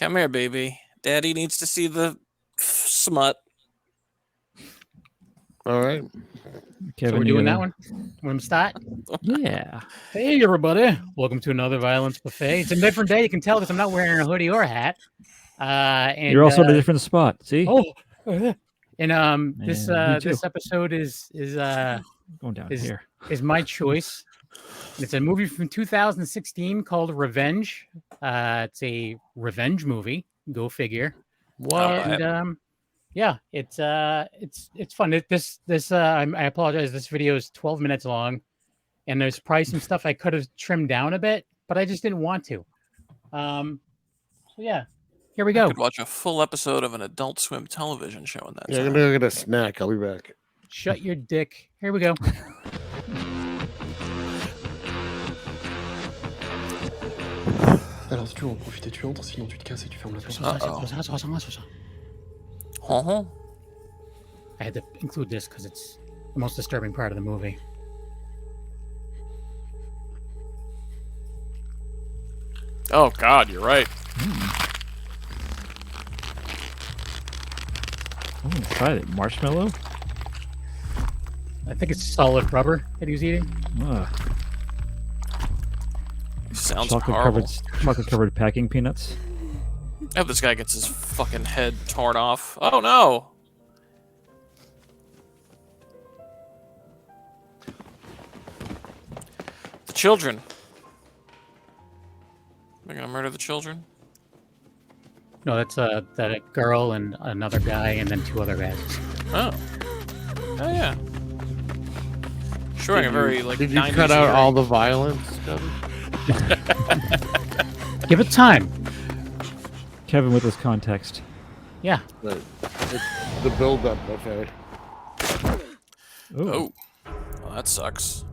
Come here, baby. Daddy needs to see the smut. All right. Kevin, So we're doing that one? Want to start? Yeah. Hey, everybody. Welcome to another Violence Buffet. It's a different day. You can tell because I'm not wearing a hoodie or a hat. And You're also in a different spot. See? And this Me too. this episode is Going down is- here. is my choice. It's a movie from 2016 called Revenge. It's a revenge movie. Go figure. What? And yeah, it's fun. I apologize. This video is 12 minutes long, and there's probably some stuff I could have trimmed down a bit, but I just didn't want to. So yeah, here we I go. could watch a full episode of an Adult Swim television show in that Yeah, I'm time. gonna get a snack. I'll be back. Shut your dick. Here we go. Alors si tu veux en profiter, tu entres, sinon tu te casses et tu fermes la porte. Uh-huh. I had to include this because it's the most disturbing part of the movie. Oh, God, you're right. Oh, try it. Marshmallow? I think it's solid rubber that he was eating. Sounds Chocolate horrible. covered packing peanuts. I hope this guy gets his fucking head torn off. Oh, no. The children. They're gonna murder the children? No, that's that girl and another guy, and then two other guys. Oh. Oh, yeah. Showing a very, like, Did you 90s cut out era. all the violence? Kevin? Give it time. Kevin with his context. Yeah. Right. It's the build-up buffet. Ooh. Oh. Well, that sucks.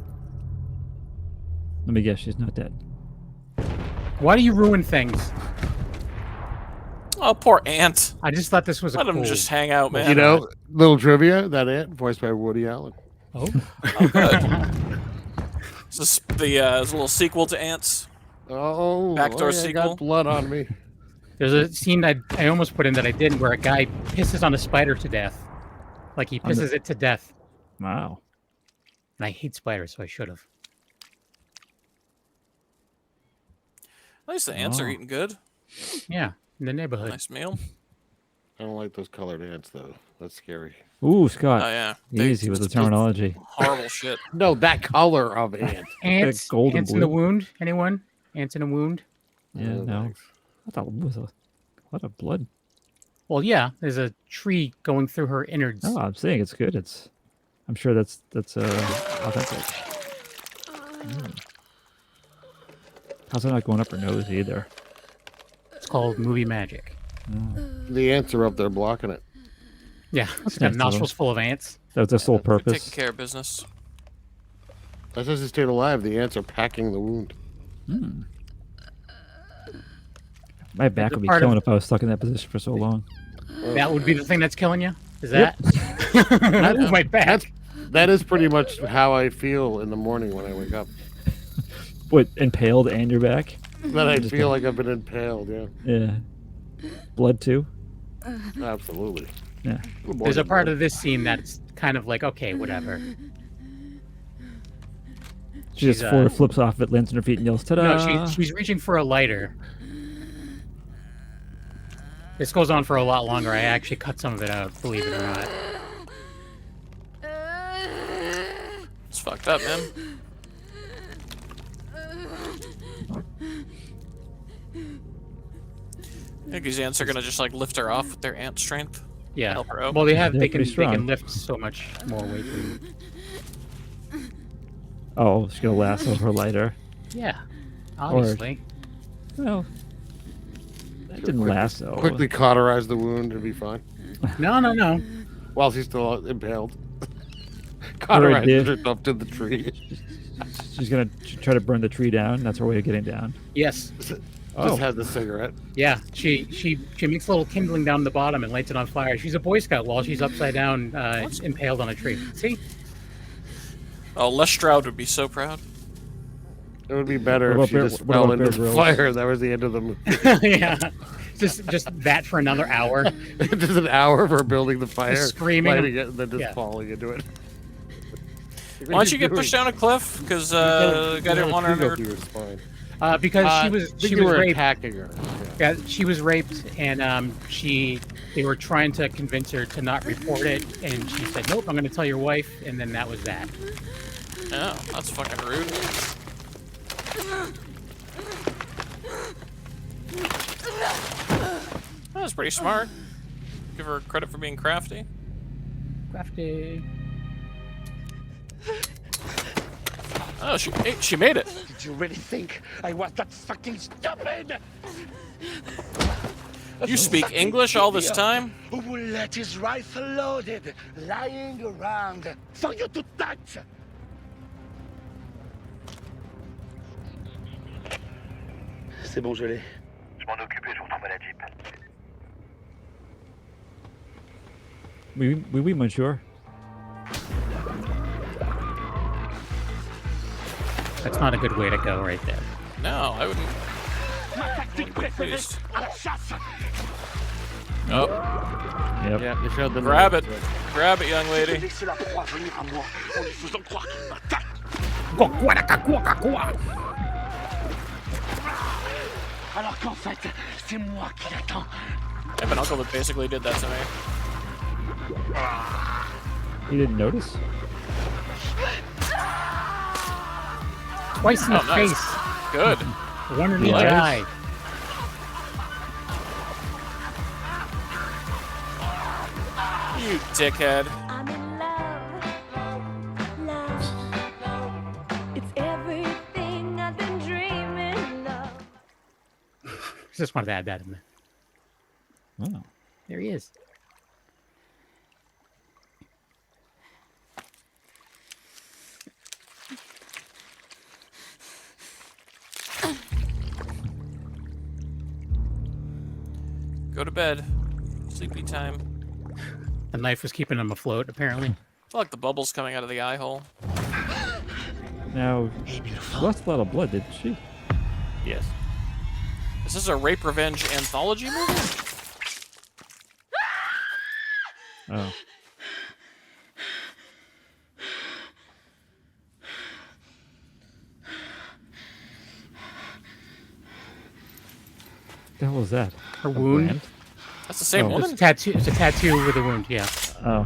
Let me guess, she's not dead. Why do you ruin things? Oh, poor ant. I just thought this was a Let him cool- just hang out, man. You know, little trivia, that ant voiced by Woody Allen. Oh. Oh, good. Is this the is a little sequel to Ants? Oh, Backdoor I sequel? got blood on me. There's a scene I almost put in that I didn't, where a guy pisses on a spider to death. Like he On the- pisses it to death. Wow. And I hate spiders, so I should have. At least the ants are Oh. eating good. Yeah, in the neighborhood. Nice meal. I don't like those colored ants, though. That's scary. Ooh, Scott. Oh, yeah. They Easy with the just- terminology. Horrible shit. No, that color of ant. Ants, golden ants in the blue. wound. Anyone? Ants in a wound? Yeah, Oh, no. thanks. I thought it was a lot of blood. Well, yeah. There's a tree going through her innards. Oh, I'm saying it's good. I'm sure that's authentic. How's it not going up her nose either? It's called movie magic. The ants are up there blocking it. Yeah, it's nice got of nostrils full of ants. That was their sole Taking purpose. care of business. That's just to stay alive. The ants are packing the wound. My back It's a would be part of- killing if I was stuck in that position for so long. That would be the thing that's killing you? Is Yep. that? Ooh, my back. That is pretty much how I feel in the morning when I wake up. What, impaled and your back? That I Just feel a- like I've been impaled, yeah. Yeah. Blood too? Absolutely. Yeah. There's a part of this scene that's kind of like, okay, whatever. She just She's, flips off it, lands on her feet, and yells, ta-da! No, she's reaching for a lighter. This goes on for a lot longer. I actually cut some of it out, believe it or not. It's fucked up, man. I think these ants are gonna just like lift her off with their ant strength. Yeah. Help her out. Well, they They're can pretty strong. lift so much more weight than. Oh, she's gonna lasso her lighter. Yeah. Obviously. Well, that didn't lasso. Quickly cauterize the wound and be fine. No. While she's still impaled. Alright, Cauterize dude. herself to the tree. She's gonna try to burn the tree down. That's her way of getting down. Yes. Oh. Just has the cigarette. Yeah. She makes a little kindling down the bottom and lights it on fire. She's a Boy Scout while she's upside down, impaled on a tree. See? Oh, Les Stroud would be so proud. It would be better What if she about just Bear- what fell about into Bear the Grylls? fire. That was the end of the movie. Yeah. just that for another hour. Just an hour for building the fire, screaming lighting it, and then just yeah. falling into it. Why don't you get pushed down a cliff? Because the guy didn't want her under. Because she was raped. Attacking her. Yeah, she was raped, and they were trying to convince her to not report it, and she said, "Nope, I'm going to tell your wife," and then that was that. Oh, that's fucking rude. That was pretty smart. Give her credit for being crafty. Crafty. Oh, she made it. Did you really think I was that fucking stupid? You speak English all this time? Who will let his rifle loaded, lying around for you to touch? C'est bon, je l'ai. Je m'en occupais, je retrouve la Jeep. Oui, monsieur. That's not a good way to go right there. No, I wouldn't. Be pleased. Oh, Yep. Yeah, they showed them. grab it. Grab it, young lady. Laissez la proie venir à moi en lui faisant croire qu'il m'attaque. Alors qu'en fait, c'est moi qui l'attends. I have an uncle that basically did that to me. You didn't notice? Twice in the Oh, nice. face. Good. One in each Nice. eye. You dickhead. I'm in love. It's everything I've been dreaming of. Just wanted to add that in there. Oh. There he is. Go to bed. Sleepy time. The knife was keeping him afloat, apparently. I feel like the bubble's coming out of the eye hole. Now, she lost a lot of blood, didn't she? Yes. Is this a rape revenge anthology movie? Oh. What the hell was that? Her A wound. brand? That's the same Oh. woman? It's a tattoo. It's a tattoo with a wound. Yeah. Oh.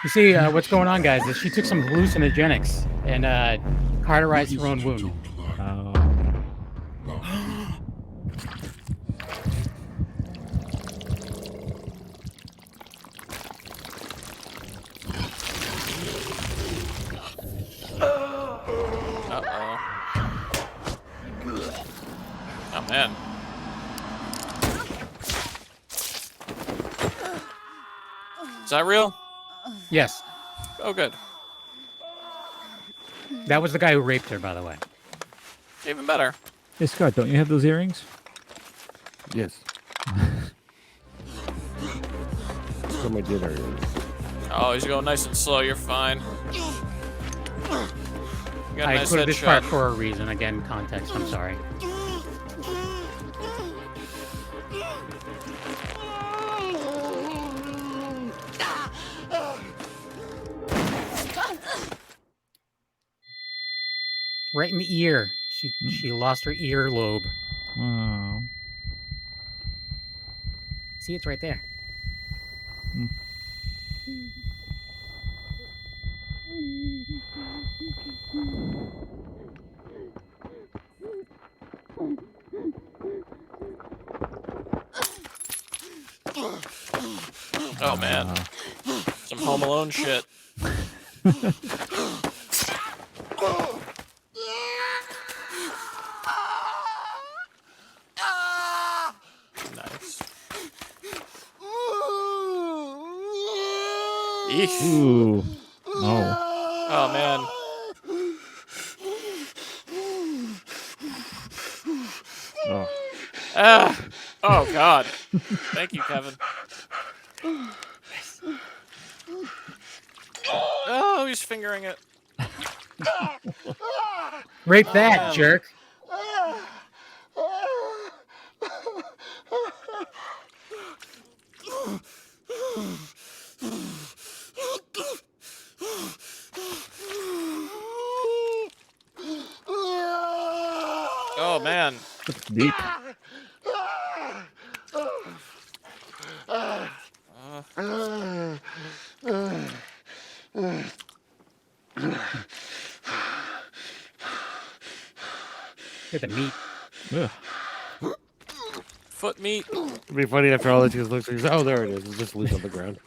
You see, what's going on, guys? Is she took some hallucinogenics and cauterized her own wound. Oh. Uh-oh. Oh, man. Is that real? Yes, Oh, good. that was the guy who raped her, by the way. Even better. Hey, Scott, don't you have those earrings? Yes. For my dinner. Oh, he's going nice and slow. You're fine. You got a I nice included this part headshot. for a reason. Again, context. I'm sorry. Right in the ear. She lost her earlobe. Wow. See, it's right there. Oh, man. Some Home Alone shit. Nice. Eesh. Ooh. No. Oh, man. Oh. Ah. Oh, God. Thank you, Kevin. Oh, he's fingering it. Rape that, jerk. deep. Get the meat. Ugh. Foot meat. It'd be funny after all that. He just looks. He's, oh, there it is. It's just loose on the ground.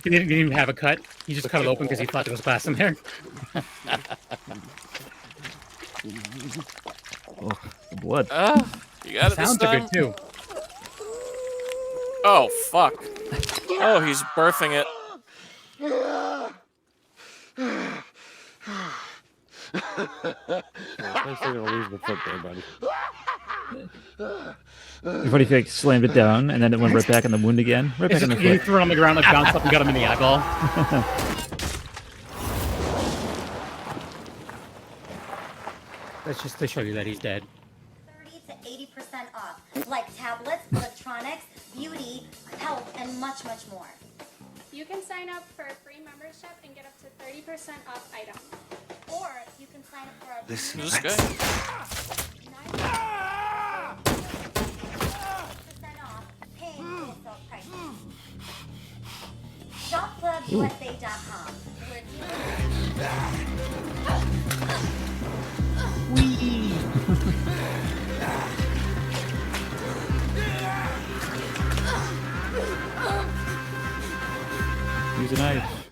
He didn't even have a cut. He just cut it open because he thought there was glass in there. Oh, the blood. You got it this Sounds are time? good too. Oh, fuck. Oh, he's birthing it. Thanks for gonna lose the foot there, buddy. It's funny if you like, slammed it down and then it went right back in the wound again. Right back in the He foot. threw it on the ground, like bounced up and got him in the eyeball. That's just to show you that he's dead. 30 to 80% off, like tablets, electronics, beauty, health, and much, much more. You can sign up for a free membership and get up to 30% off items. Or you can sign up for a Listen, This guy. 90% off, paying wholesale prices. ShopClubUSA.com. Where Use a knife.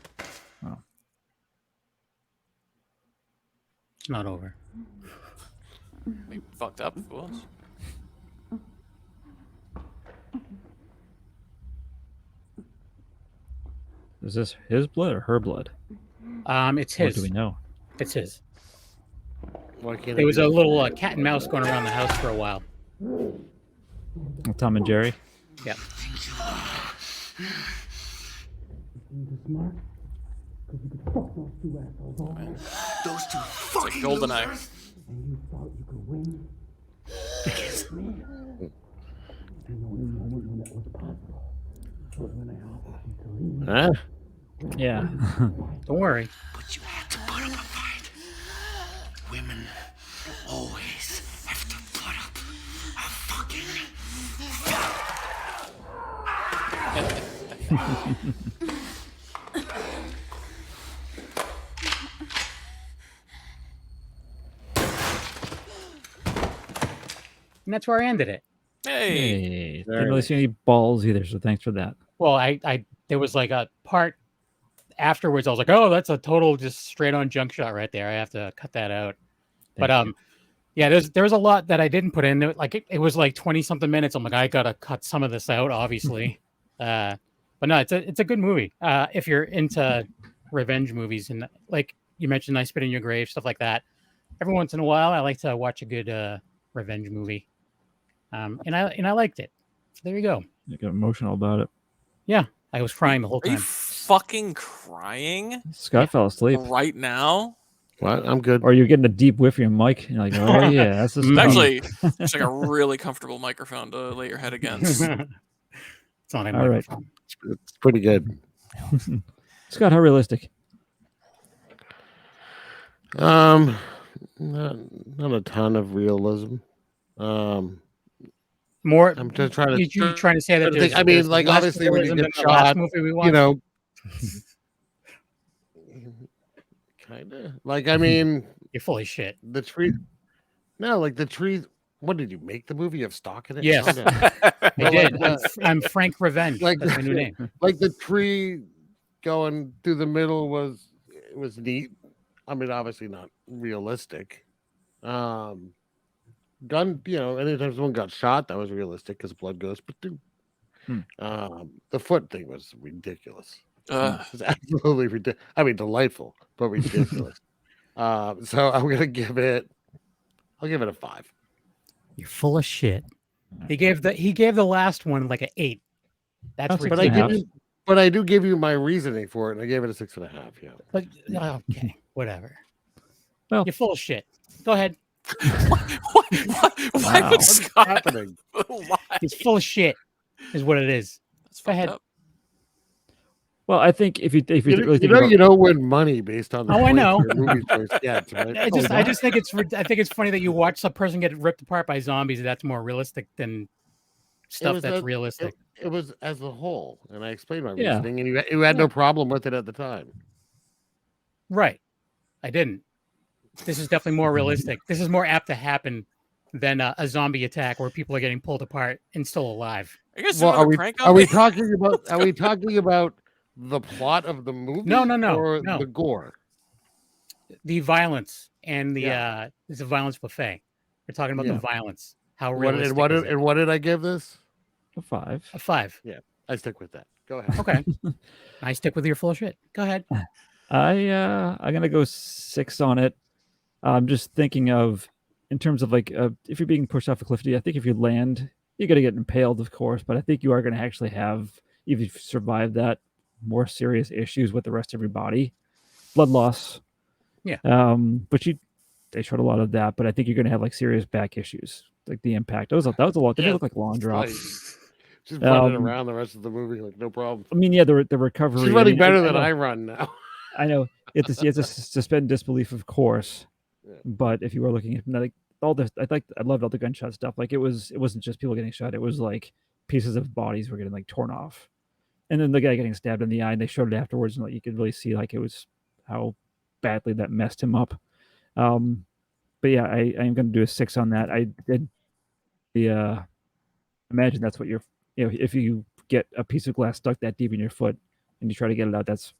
Oh. It's not over. We fucked up if it was. Is this his blood or her blood? It's What his. do we know? It's his. Why can't There it was be- a little cat and mouse going around the house for a while. Tom and Jerry. Yep. those two It's fucking like GoldenEye. losers. Huh? Yeah. Don't worry. But you had to put up a fight. Women always have to put up a fucking And that's where I ended it. Hey. Hey, didn't really see any balls either, so thanks for that. Well, I there was like a part afterwards. I was like, oh, that's a total just straight on junk shot right there. I have to cut that out. But yeah, there was a lot that I didn't put in. Like it was like 20 something minutes. I'm like, I gotta cut some of this out, obviously. But no, it's a good movie. If you're into revenge movies and like you mentioned, I Spit in Your Grave, stuff like that. Every once in a while, I like to watch a good revenge movie. And I liked it. So there you go. You get emotional about it. Yeah, I was crying the whole Are you time. fucking crying Scott fell asleep. right now? What? I'm good. Or you're getting a deep whiff of your mic. And you're like, oh, yeah, that's the It's stuff. actually it's like a really comfortable microphone to lay your head against. It's not a All right. microphone. It's pretty good. Scott, how realistic? Not a ton of realism. More. I'm just trying to. You trying to say that? There's, I mean, there's like less obviously when you realism get than the last shot, movie we watched? you know, kind of like I mean, You're full of shit. the tree. No, like the tree. What did you make the movie? You have stock in it? Yes. Calm down. I But did. like, I'm Frank Revenge. like- That's my new name. like the tree going through the middle was neat. I mean, obviously not realistic. Gun, you know, anytime someone got shot, that was realistic because blood goes. But the foot thing was ridiculous. It was absolutely ridiculous. I mean, delightful, but ridiculous. So I'm gonna give it. I'll give it a 5. You're full of shit. He gave the last one like an 8. That's That's But I ridiculous. give you, but I do give you my reasoning for it, and I gave it a 6.5. Yeah. But okay, whatever. Well- You're full of shit. Go ahead. Why Wow. would What's Scott? happening? Why? He's full of shit, is what it is. That's Go fucked ahead. up. Well, I think if you really think about, you don't win money based on the Oh, I points know. your movie choice gets, right? I just think it's funny that you watch a person get ripped apart by zombies. That's more realistic than stuff that's realistic. It was as a whole, and I explained my Yeah. reasoning, and you had no problem with it at the time. Right. I didn't. This is definitely more realistic. This is more apt to happen than a zombie attack where people are getting pulled apart and still alive. Are you guys Well, doing another prank on are we me? talking about the plot of the movie? No, or no. the gore? The violence and the it's a violence buffet. We're talking about the violence. How realistic is it? And what did I give this? a 5. A 5. Yeah, I stick with that. Go ahead. Okay. I stick with your full shit. Go ahead. I'm gonna go 6 on it. I'm just thinking of in terms of like if you're being pushed off a cliff, I think if you land, you're gonna get impaled, of course, but I think you are gonna actually have, if you survive that, more serious issues with the rest of your body, blood loss. Yeah. But they showed a lot of that, but I think you're gonna have like serious back issues, like the impact. That was a lot. They didn't look like long drops. Just running around the rest of the movie, like no problem. I mean, yeah, the recovery. She's running better than I run now. I know you have to suspend disbelief, of course. Yeah. But if you were looking at like all this, I loved all the gunshot stuff. Like it wasn't just people getting shot. It was like pieces of bodies were getting like torn off, and then the guy getting stabbed in the eye. And they showed it afterwards, and like you could really see like it was how badly that messed him up. But yeah, I am going to do a 6 on that. I did imagine that's what if you get a piece of glass stuck that deep in your foot and you try to get it out, that's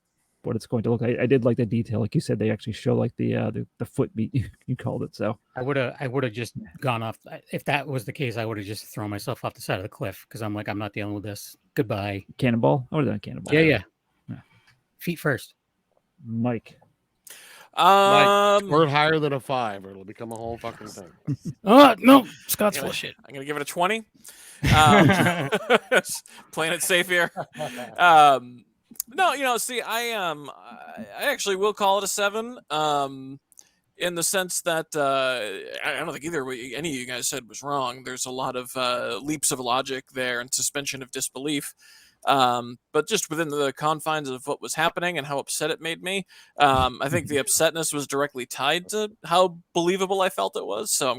what it's going to look like. I did like the detail, like you said, they actually show like the foot meat you called it. So I would have just gone off. If that was the case, I would have just thrown myself off the side of the cliff because I'm like, I'm not dealing with this. Goodbye. Cannonball. I would have done Cannonball. Yeah. Feet first. Mike. Score higher than a 5, or it'll become a whole fucking thing. No, Scott's full shit. I'm gonna give it a 20. Playing it safe here. No, see, I actually will call it a 7. In the sense that I don't think any of you guys said was wrong. There's a lot of leaps of logic there and suspension of disbelief. But just within the confines of what was happening and how upset it made me, I think the upsetness was directly tied to how believable I felt it was. So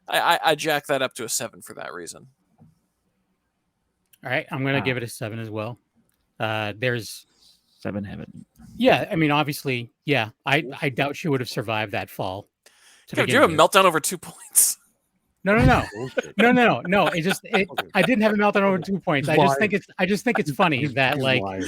I jack that up to a 7 for that reason. All right, I'm gonna give it a 7 as well. There's 7 heaven. Yeah, I mean, obviously, yeah. I doubt she would have survived that fall. Do you have a meltdown over 2 points? No. I didn't have a meltdown over 2 points. I just think it's funny that like I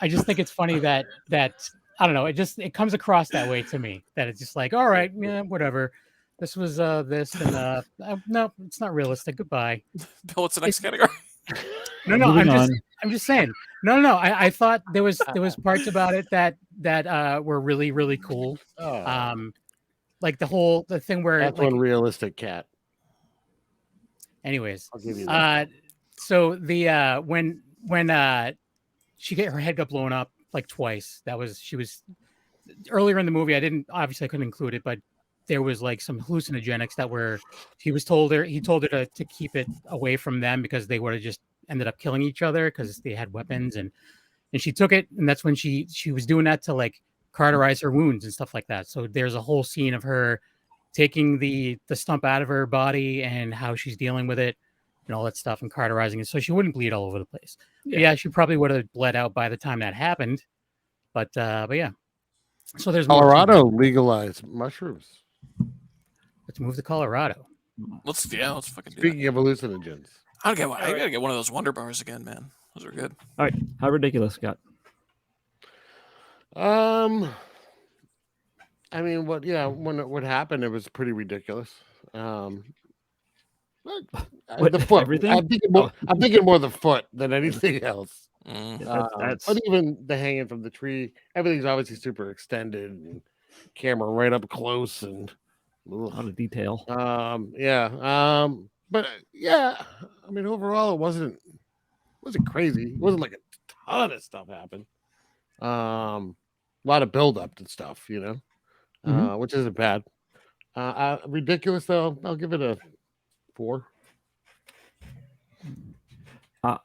just think it's funny that I don't know. It comes across that way to me that it's just like, all right, yeah, whatever. This was this and no, it's not realistic. Goodbye. Bill, what's the next category? No, I'm just saying. No. I thought there was parts about it that were really, really cool. Like the thing where that's like, one realistic cat. Anyways, I'll give you that. So the when she her head got blown up like twice. She was earlier in the movie. I couldn't include it, but there was like some hallucinogenics that he told her to keep it away from them because they would have just ended up killing each other because they had weapons and she took it, and that's when she was doing that to like cauterize her wounds and stuff like that. So there's a whole scene of her taking the stump out of her body and how she's dealing with it and all that stuff and cauterizing it so she wouldn't bleed all over the place. Yeah, she probably would have bled out by the time that happened. But yeah. So there's Colorado legalized mushrooms. Let's move to Colorado. Let's fucking do Speaking of hallucinogens. I gotta get one of those Wonder Bars again, man. Those are good. All right. How ridiculous, Scott? I mean, when it happened, it was pretty ridiculous. The foot. Everything? I'm thinking more the foot than anything else. But even the hanging from the tree, everything's obviously super extended and camera right up close and a lot of detail. But yeah, I mean, overall, it wasn't crazy. It wasn't like a ton of stuff happened. A lot of build up to stuff, which isn't bad. Ridiculous though, I'll give it a 4.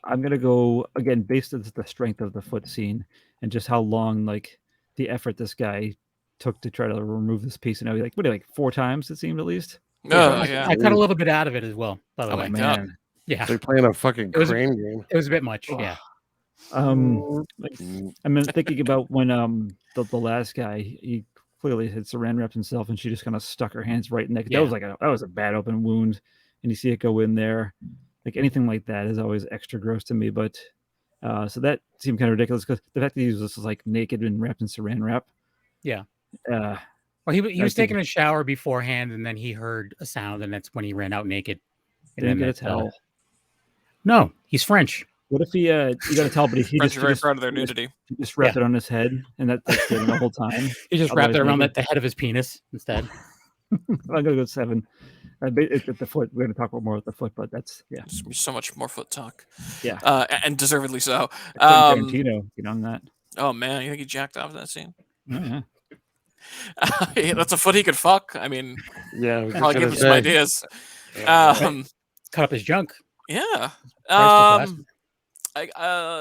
I'm gonna go again based on the strength of the foot scene and just how long like the effort this guy took to try to remove this piece. And like 4 times it seemed at least. Oh, yeah. I cut a little bit out of it as well. By the Oh, way, my God. Man, yeah, They're playing a fucking It was a- crane game. it was a bit much. Ugh. Yeah, like, I'm thinking about when the last guy he clearly had saran wrapped himself and she just kind of stuck her hands right in the neck. Yeah. That was that was a bad open wound, and you see it go in there. Like anything like that is always extra gross to me. But so that seemed kind of ridiculous because the fact that he was just like naked and wrapped in saran wrap. Yeah. Uh, Well, he was That's taking a shower beforehand, and then he heard a sound, and that's when he ran out naked. And didn't then get a towel. No, he's French. What if he you got a towel, but he French just are very proud of their nudity. he just wrapped it on his head, and that's it the whole time. He just wrapped it Otherwise around naked. the head of his penis instead. I'm gonna go 7. It's at the foot. We're gonna talk about more with the foot, but that's There's gonna be so much more foot talk. Yeah. And deservedly so. Tarantino, on that. Oh man, you think he jacked off that scene? Oh, yeah. Yeah, that's a foot he could fuck. I mean, Yeah, I was just probably gonna give him some say. ideas. Yeah. Cut up his junk. Yeah. Price to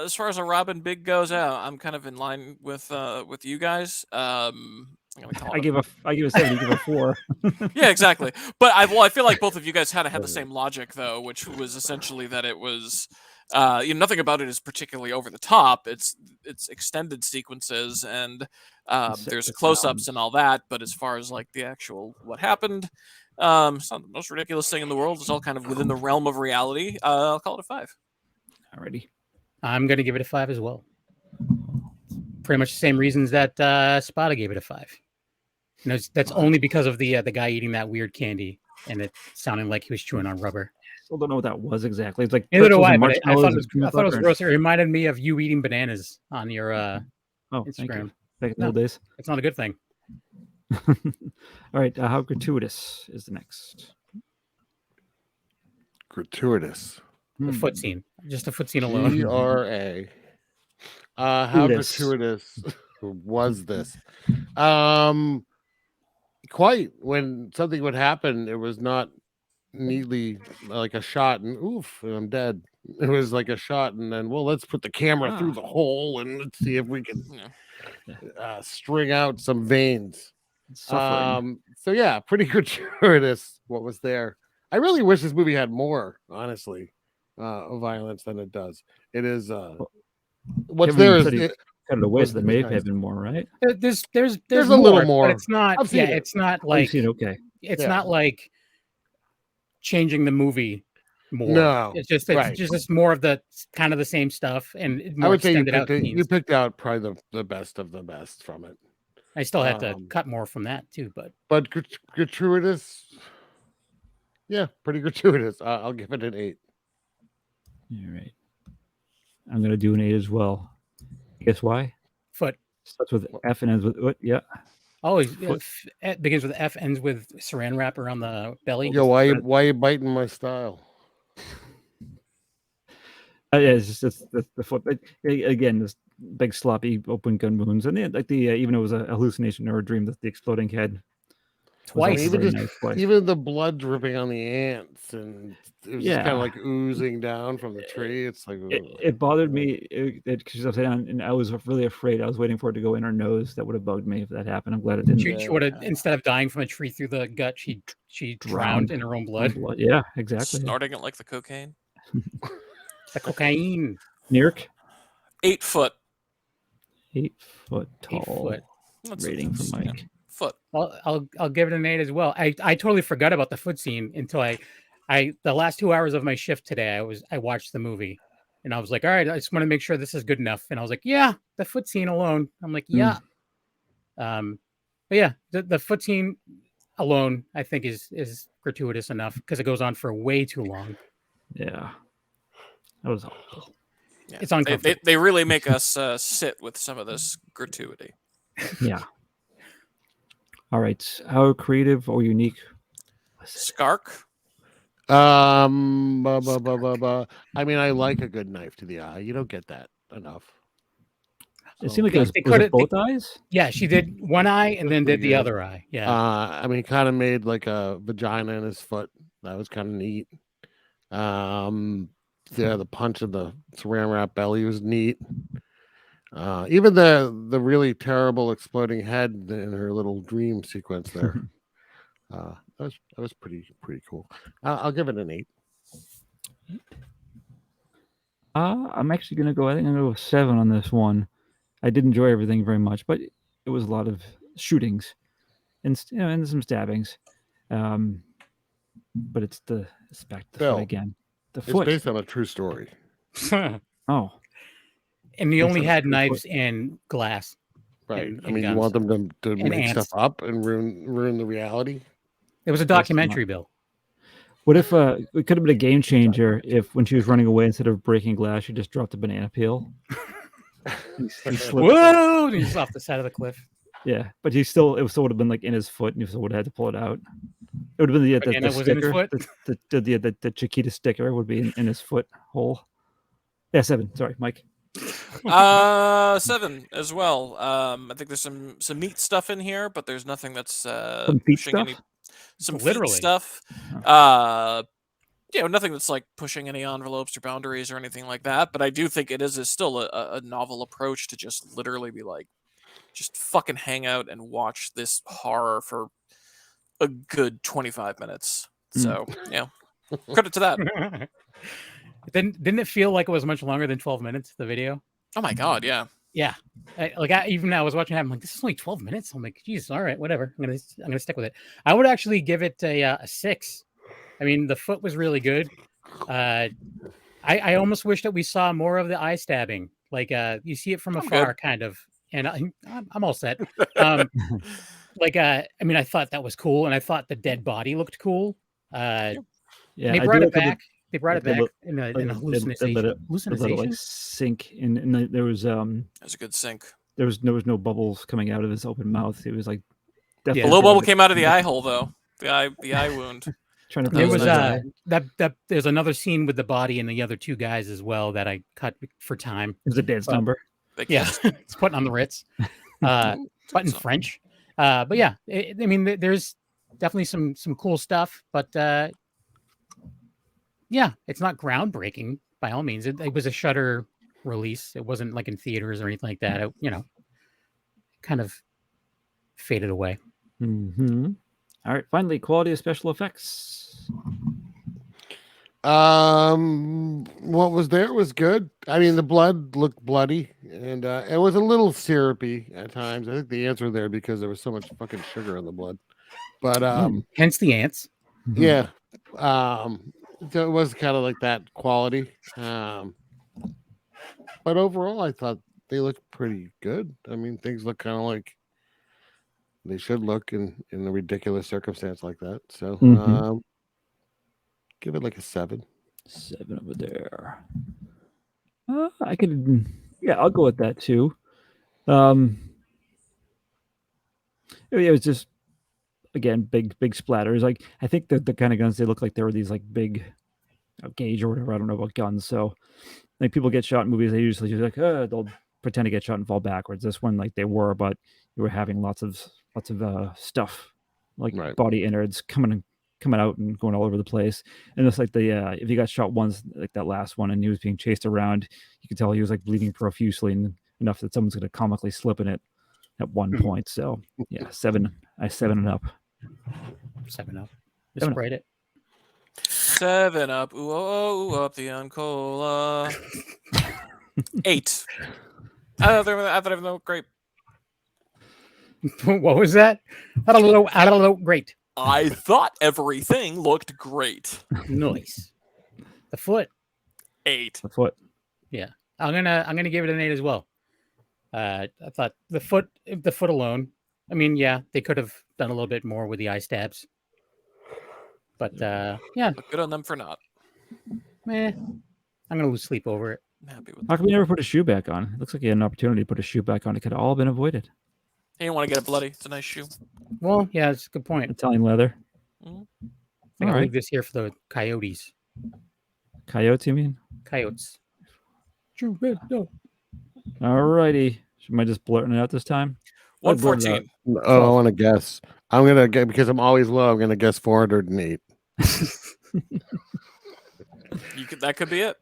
As far as a Robin Big goes, I'm kind of in line with you guys. I'm gonna call I it give a 7. You give a 4. yeah, exactly. But I feel like both of you guys had the same logic though, which was essentially that it was nothing about it is particularly over the top. It's extended sequences and there's close-ups and all that, but as far as like the actual what happened, it's not the most ridiculous thing in the world. It's all kind of within the realm of reality. I'll call it a 5. Alrighty. I'm going to give it a 5 as well. Pretty much the same reasons that Spada gave it a 5. And that's only because of the guy eating that weird candy and it sounding like he was chewing on rubber. Still don't know what that was exactly. It's like Neither do pretzels I, and but I thought marshmallows it was or- gross. It reminded me of you eating bananas on your Oh, thank you. Instagram. Back in the No. old days. It's not a good thing. All right. How gratuitous is the next? Gratuitous. The foot scene. Just a foot scene alone. GRA. How Gratuitous. gratuitous was this? Quite. When something would happen, it was not neatly like a shot and oof, and I'm dead. It was like a shot, and then let's put the camera through the hole and let's see if we can string out some veins. Suffering. So yeah, pretty gratuitous what was there. I really wish this movie had more, honestly, violence than it does. It is what's Kevin there is said he it, cut it away, so there may nice. have been more, right? There's a little more. but it's not. I've seen it. It's not Oh, like you've seen it, okay. it's Yeah. not like changing the movie more. No, it's just right. just more of the kind of the same stuff and I more would say extended out you scenes. picked out probably the best of the best from it. I still had to cut more from that too, But gratuitous, yeah, pretty gratuitous. I'll give it an 8. All right. I'm gonna do an 8 as well. Guess why? foot. Starts with F and ends with what? Yeah. Always Foot. it begins with F, ends with saran wrap around the belly. Yo, why you biting my style? Yeah, it's just the foot. But again, this big sloppy open gun wounds, and then, like even it was a hallucination or a dream that the exploding head. Twice. Even, Even, nice place. even the blood dripping on the ants, and it was just kind Yeah. of like oozing down from the tree. It's like It bothered me because she was upside down, and I was really afraid. I was waiting for it to go in her nose. That would have bugged me if that happened. I'm glad it didn't. She would have, instead of dying from a tree through the gut, she drowned in her own blood. Yeah, exactly. Snorting it like the cocaine. The cocaine. Nirk, 8 foot. 8 foot tall. 8 foot. That's Rating for yeah, Mike. foot. I'll give it an 8 as well. I totally forgot about the foot scene until I the last 2 hours of my shift today. I watched the movie and I was like, all right, I just want to make sure this is good enough. And I was like, yeah, the foot scene alone. I'm like, yeah. But yeah, the foot scene alone, I think is gratuitous enough because it goes on for way too long. Yeah, that was awful. Yeah. It's uncomfortable. They really make us sit with some of this gratuity. Yeah. All right. How creative or unique? Skark. I mean, I like a good knife to the eye. You don't get that enough. It seemed like it was, They was could it have- both eyes. Yeah, she did one eye and then did the other eye. Yeah. I mean, kind of made like a vagina in his foot. That was kind of neat. the punch of the saran wrap belly was neat. Even the really terrible exploding head in her little dream sequence there. That was pretty cool. I'll give it an 8. I'm actually gonna go. I think I'm gonna go with 7 on this one. I did enjoy everything very much, but it was a lot of shootings and and some stabbings. But it's back to the Bill, foot again. The It's foot. based on a true story. Oh, And you Based only on had true knives and glass. Right. And- I and mean, you guns. want them to And make stuff ants. up and ruin the reality? It was a That's not- documentary, Bill. what if it could have been a game changer if when she was running away, instead of breaking glass, she just dropped a banana peel? He slipped. Whoa! And he's off the side of the cliff. Yeah, but it still would have been like in his foot, and he still would have had to pull it out. It would have been the Banana was in his sticker, foot? the Chiquita sticker would be in his foot hole. Yeah, 7. Sorry, Mike. 7 as well. I think there's some neat stuff in here, but there's nothing that's Some feet pushing stuff? any some Literally. feet stuff. Nothing that's like pushing any envelopes or boundaries or anything like that. But I do think it is still a novel approach to just literally be like, just fucking hang out and watch this horror for a good 25 minutes. So credit to that. Didn't it feel like it was much longer than 12 minutes, the video? Oh my god, yeah. Yeah. Even now I was watching it, I'm like, this is only 12 minutes. I'm like, geez, all right, whatever. I'm gonna stick with it. I would actually give it a 6. I mean, the foot was really good. I almost wish that we saw more of the eye stabbing. Like you see it from afar, kind of, and I'm all set. I mean, I thought that was cool, and I thought the dead body looked cool. Yeah, they I brought do it like how back. They brought it back in a They let hallucination. it like sink, and there was That's a good sync. there was no bubbles coming out of his open mouth. It was like A little bubble came out of the eye hole, though. The eye wound. Trying to. There was that. There's another scin with the body and the other 2 guys as well that I cut for time. It was a dance number. Yeah, it's putting on the Ritz, but in French. But yeah, I mean, there's definitely some cool stuff, but yeah, it's not groundbreaking by all means. It was a Shudder release. It wasn't like in theaters or anything like that. It, kind of faded away. Mm-hmm. All right, finally, quality of special effects. What was there was good. I mean, the blood looked bloody, and it was a little syrupy at times. I think the ants were there because there was so much fucking sugar in the blood. But hence the ants. Yeah. So it was kind of like that quality. But overall, I thought they looked pretty good. I mean, things look kind of like they should look in a ridiculous circumstance like that. So give it like a 7. 7 over there. I could, I'll go with that too. It was just, again, big splatters. Like, I think the kind of guns they look like they were these like big gauge or whatever. I don't know about guns. So like people get shot in movies, they usually just like they'll pretend to get shot and fall backwards. This one, like they were, but you were having lots of stuff like body innards coming out and going all over the place. And it's like if he got shot once, like that last one, and he was being chased around, you could tell he was like bleeding profusely, and enough that someone's going to comically slip in it at one point. So yeah, 7. I 7 and up. 7 up. Just write it. 7 up. Ooh, oh, ooh, up the Uncola. 8. I thought they were great. What was that? I don't know. Great. I thought everything looked great. Nice. The foot. 8. The foot. Yeah, I'm gonna give it an 8 as well. I thought the foot alone. I mean, yeah, they could have done a little bit more with the eye stabs, but yeah, Look good on them for not. I'm gonna lose sleep over it. I'm happy with How come you never put a shoe back on? It looks like you had an opportunity to put a shoe back on. It could have all been avoided. You don't want to get it bloody. It's a nice shoe. Well, yeah, it's a good point. Italian leather. I gotta leave this here for the coyotes. Coyotes, you mean? Coyotes. All righty. Am I just blurting it out this time? 114. Oh, I want to guess. I'm gonna get, because I'm always low. I'm gonna guess 408. That could be it.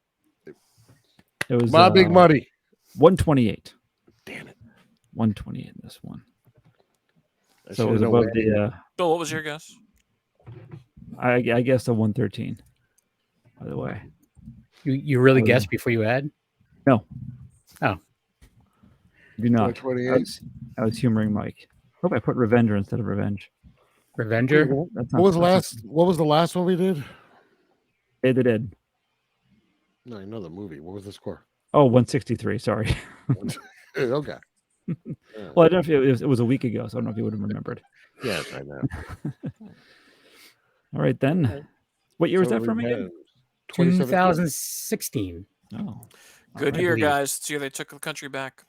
It was My big money. 128. Damn it. 128 in this one. I So it was should've known above the. Bill, what was your guess? I guess a 113. By the way. You really Oh, yeah. guessed before you had? No. Oh. Do not. 128. I was humoring Mike. Hope I put Revenger instead of Revenge. Revenger? That's What was the last one we did? They did. No, I know the movie. What was the score? Oh, 163. Sorry. Okay. Well, I don't know if it was a week ago, so I don't know if you would have remembered. Yes, I know. All right, then. What year was that from again? 2016. Oh. Good I year, believe. guys. It's the year they took the country back.